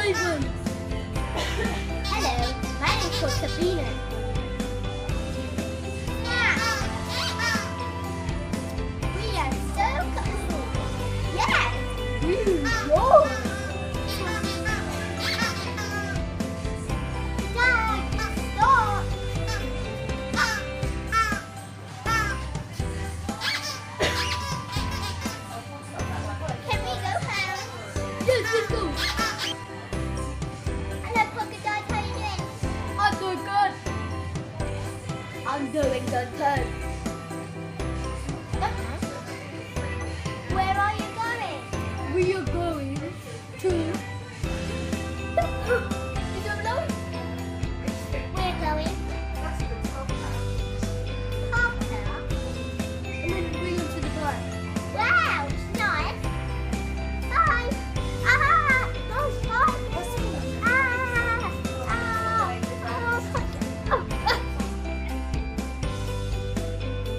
Ivan. Hello, my name's called Sabina. We are so colourful. Yes. Yours. Dad, stop. Can we go home? Yes, let's go. Hello, Polka Dot, how you doing? I'm doing good. I'm doing good too. Where are you going? We are